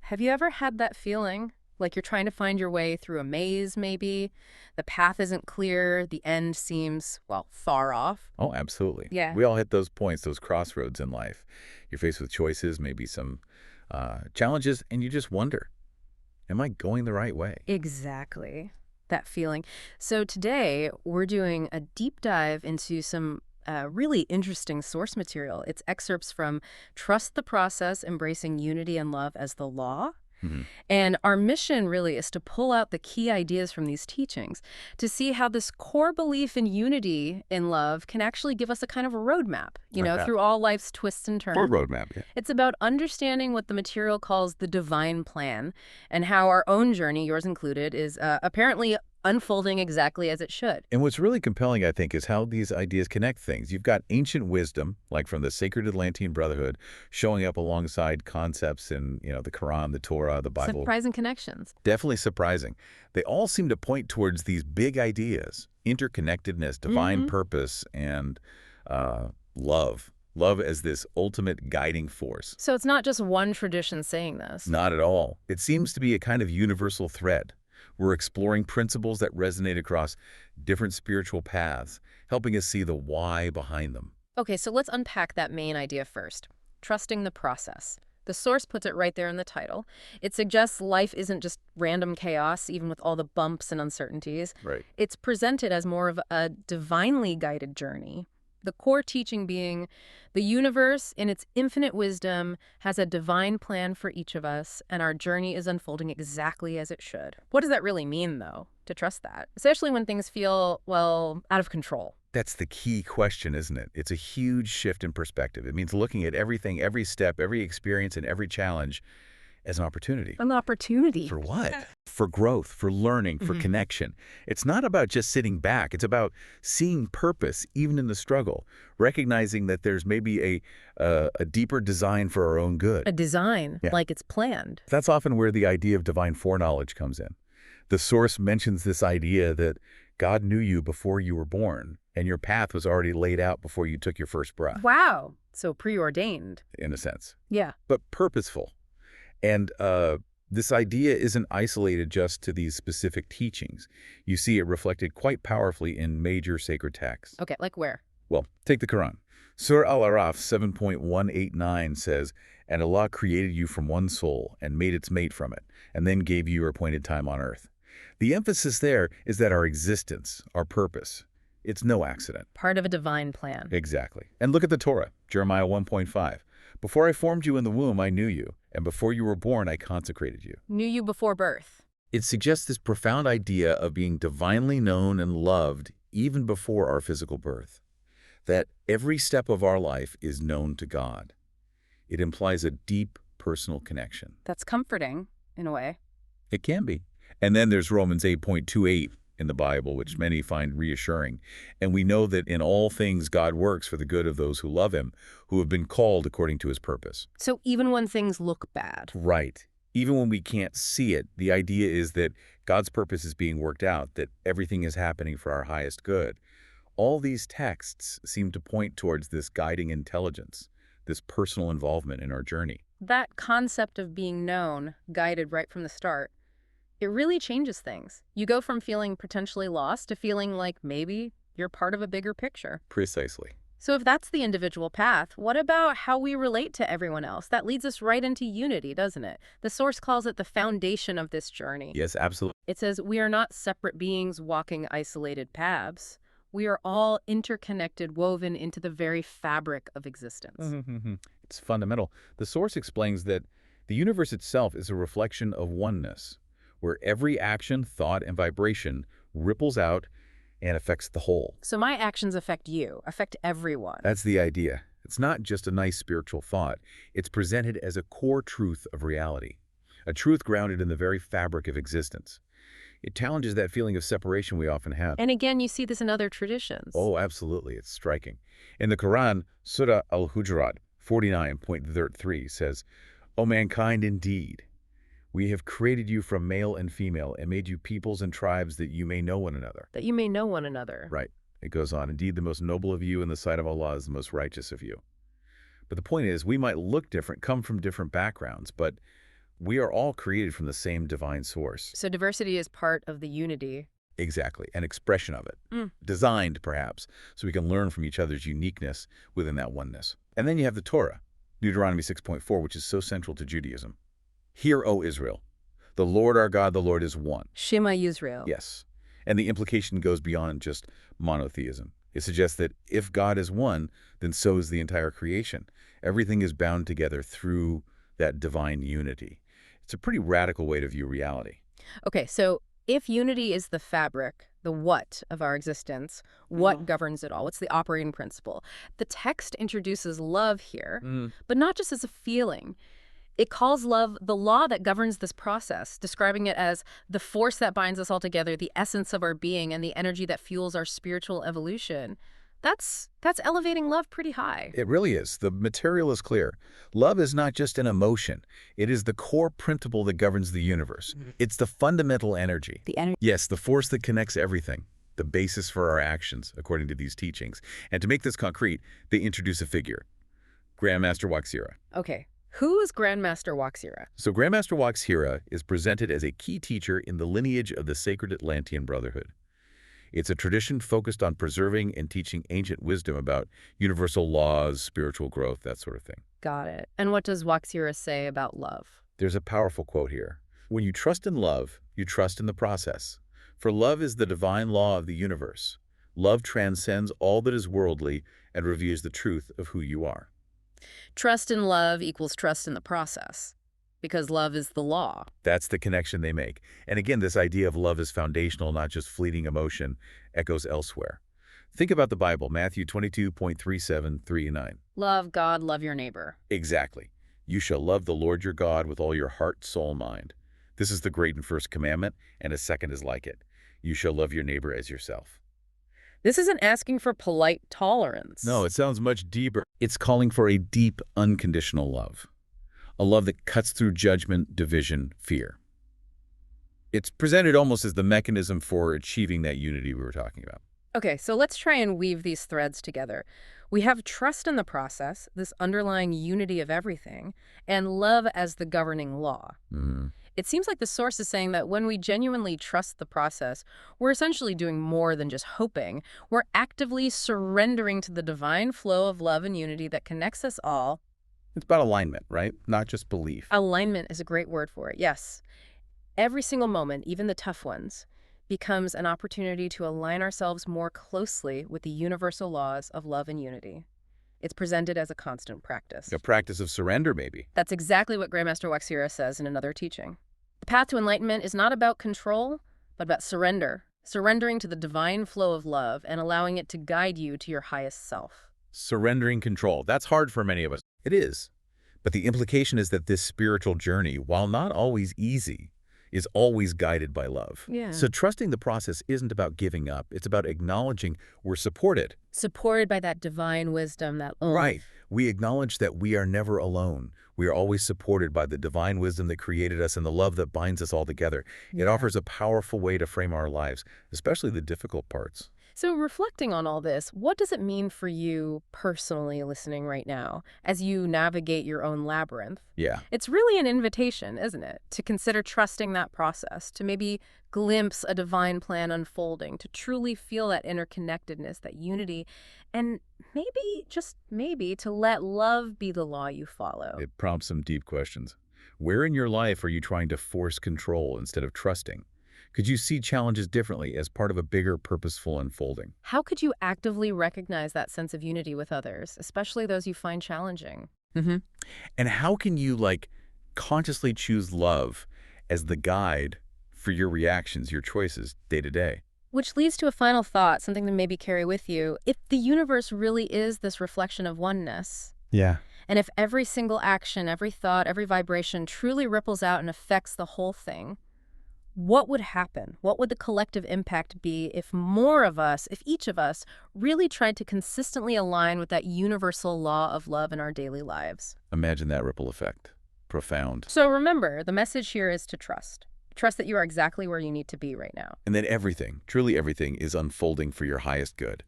Have you ever had that feeling? Like you're trying to find your way through a maze, maybe? The path isn't clear, the end seems, well, far off. Oh, absolutely. Yeah. We all hit those points, those crossroads in life. You're faced with choices, maybe some challenges, and you just wonder, am I going the right way? Exactly. That feeling. So today, we're doing a deep dive into some really interesting source material. It's excerpts from Trust the Process, Embracing Unity and Love as the Law. Mhm. And our mission really is to pull out the key ideas from these teachings to see how this core belief in unity in love can actually give us a kind of a roadmap, through all life's twists and Or turns. roadmap, yeah. It's about understanding what the material calls the divine plan and how our own journey, yours included, is apparently unfolding exactly as it should. And what's really compelling, I think, is how these ideas connect things. You've got ancient wisdom, like from the Sacred Atlantean Brotherhood, showing up alongside concepts in, the Quran, the Torah, the Bible. Surprising connections. Definitely surprising. They all seem to point towards these big ideas: interconnectedness, divine Hmm. purpose, and love. Love as this ultimate guiding force. So it's not just one tradition saying this. Not at all. It seems to be a kind of universal thread. We're exploring principles that resonate across different spiritual paths, helping us see the why behind them. Okay, so let's unpack that main idea first. Trusting the process. The source puts it right there in the title. It suggests life isn't just random chaos, even with all the bumps and uncertainties. Right. It's presented as more of a divinely guided journey. The core teaching being the universe, in its infinite wisdom, has a divine plan for each of us, and our journey is unfolding exactly as it should. What does that really mean, though, to trust that? Especially when things feel, well, out of control. That's the key question, isn't it? It's a huge shift in perspective. It means looking at everything, every step, every experience, and every challenge as an opportunity. An opportunity. For what? For growth, for learning, for connection. It's not about just sitting back. It's about seeing purpose, even in the struggle, recognizing that there's maybe a deeper design for our own good. A design, Yeah. like it's planned. That's often where the idea of divine foreknowledge comes in. The Source mentions this idea that God knew you before you were born, and your path was already laid out before you took your first breath, Wow. So preordained. in a sense, Yeah. but purposeful. And this idea isn't isolated just to these specific teachings. You see it reflected quite powerfully in major sacred texts. Okay, like where? Well, take the Quran. Surah Al-Araf 7.189 says, "And Allah created you from one soul and made its mate from it, and then gave you your appointed time on earth." The emphasis there is that our existence, our purpose, it's no accident. Part of a divine plan. Exactly. And look at the Torah, Jeremiah 1.5. "Before I formed you in the womb, I knew you, and before you were born, I consecrated you." Knew you before birth. It suggests this profound idea of being divinely known and loved even before our physical birth, that every step of our life is known to God. It implies a deep personal connection. That's comforting, in a way. It can be. And then there's Romans 8.28 in the Bible, which many find reassuring. "And we know that in all things God works for the good of those who love him, who have been called according to his purpose." So even when things look bad. Right. Even when we can't see it, the idea is that God's purpose is being worked out, that everything is happening for our highest good. All these texts seem to point towards this guiding intelligence, this personal involvement in our journey. That concept of being known, guided right from the start, it really changes things. You go from feeling potentially lost to feeling like maybe you're part of a bigger picture. Precisely. So if that's the individual path, what about how we relate to everyone else? That leads us right into unity, doesn't it? The source calls it the foundation of this journey. Yes, absolutely. It says we are not separate beings walking isolated paths. We are all interconnected, woven into the very fabric of existence. It's fundamental. The Source explains that the universe itself is a reflection of oneness, where every action, thought, and vibration ripples out and affects the whole. So my actions affect you, affect everyone. That's the idea. It's not just a nice spiritual thought. It's presented as a core truth of reality, a truth grounded in the very fabric of existence. It challenges that feeling of separation we often have. And again, you see this in other traditions. Oh, absolutely. It's striking. In the Quran, Surah Al-Hujurat 49.33 says, "O mankind, indeed, we have created you from male and female and made you peoples and tribes that you may know one another." That you may know one another. Right. It goes on, "Indeed, the most noble of you in the sight of Allah is the most righteous of you." But the point is, we might look different, come from different backgrounds, but We are all created from the same divine source. So diversity is part of the unity. Exactly, an expression of it. Mm. Designed, perhaps, so we can learn from each other's uniqueness within that oneness. And then you have the Torah, Deuteronomy 6.4, which is so central to Judaism. Hear, O Israel, the Lord our God, the Lord is one. Shema Yisrael. Yes. And the implication goes beyond just monotheism. It suggests that if God is one, then so is the entire creation. Everything is bound together through that divine unity. It's a pretty radical way to view reality. Okay, so if unity is the fabric, the what of our existence, what governs it all? What's the operating principle? The text introduces love here, but not just as a feeling. It calls love the law that governs this process, describing it as the force that binds us all together, the essence of our being, and the energy that fuels our spiritual evolution. That's elevating love pretty high. It really is. The material is clear. Love is not just an emotion. It is the core principle that governs the universe. It's the fundamental energy. The energy. Yes, the force that connects everything, the basis for our actions, according to these teachings. And to make this concrete, they introduce a figure, Grandmaster Waxira. Okay, who is Grandmaster Waxira? So Grandmaster Waxira is presented as a key teacher in the lineage of the Sacred Atlantean Brotherhood. It's a tradition focused on preserving and teaching ancient wisdom about universal laws, spiritual growth, that sort of thing. Got it. And what does Waxira say about love? There's a powerful quote here. When you trust in love, you trust in the process. For love is the divine law of the universe. Love transcends all that is worldly and reveals the truth of who you are. Trust in love equals trust in the process, because love is the law. That's the connection they make. And again, this idea of love is foundational, not just fleeting emotion, echoes elsewhere. Think about the Bible, Matthew 22.37-39. Love God, love your neighbor. Exactly. You shall love the Lord your God with all your heart, soul, mind. This is the great and first commandment, and a second is like it. You shall love your neighbor as yourself. This isn't asking for polite tolerance. No, it sounds much deeper. It's calling for a deep, unconditional love. A love that cuts through judgment, division, fear. It's presented almost as the mechanism for achieving that unity we were talking about. Okay, so let's try and weave these threads together. We have trust in the process, this underlying unity of everything, and love as the governing law. It seems like the source is saying that when we genuinely trust the process, we're essentially doing more than just hoping. We're actively surrendering to the divine flow of love and unity that connects us all. It's about alignment, right? Not just belief. Alignment is a great word for it, yes. Every single moment, even the tough ones, becomes an opportunity to align ourselves more closely with the universal laws of love and unity. It's presented as a constant practice. A practice of surrender, maybe. That's exactly what Grandmaster Waxira says in another teaching. The path to enlightenment is not about control, but about surrender. Surrendering to the divine flow of love and allowing it to guide you to your highest self. Surrendering control. That's hard for many of us. It is. But the implication is that this spiritual journey, while not always easy, is always guided by love. Yeah. So trusting the process isn't about giving up. It's about acknowledging we're supported. Supported by that divine wisdom, that Right. We acknowledge that we are never alone. We are always supported by the divine wisdom that created us and the love that binds us all together. It offers a powerful way to frame our lives, especially the difficult parts. So reflecting on all this, what does it mean for you personally listening right now as you navigate your own labyrinth? Yeah. It's really an invitation, isn't it, to consider trusting that process, to maybe glimpse a divine plan unfolding, to truly feel that interconnectedness, that unity, and maybe, just maybe, to let love be the law you follow. It prompts some deep questions. Where in your life are you trying to force control instead of trusting? Could you see challenges differently as part of a bigger, purposeful unfolding? How could you actively recognize that sense of unity with others, especially those you find challenging? And how can you, consciously choose love as the guide for your reactions, your choices, day to day? Which leads to a final thought, something to maybe carry with you. If the universe really is this reflection of oneness, Yeah. and if every single action, every thought, every vibration truly ripples out and affects the whole thing, what would happen? What would the collective impact be if more of us, if each of us, really tried to consistently align with that universal law of love in our daily lives? Imagine that ripple effect. Profound. So remember, the message here is to trust. Trust that you are exactly where you need to be right now. And that everything, truly everything, is unfolding for your highest good.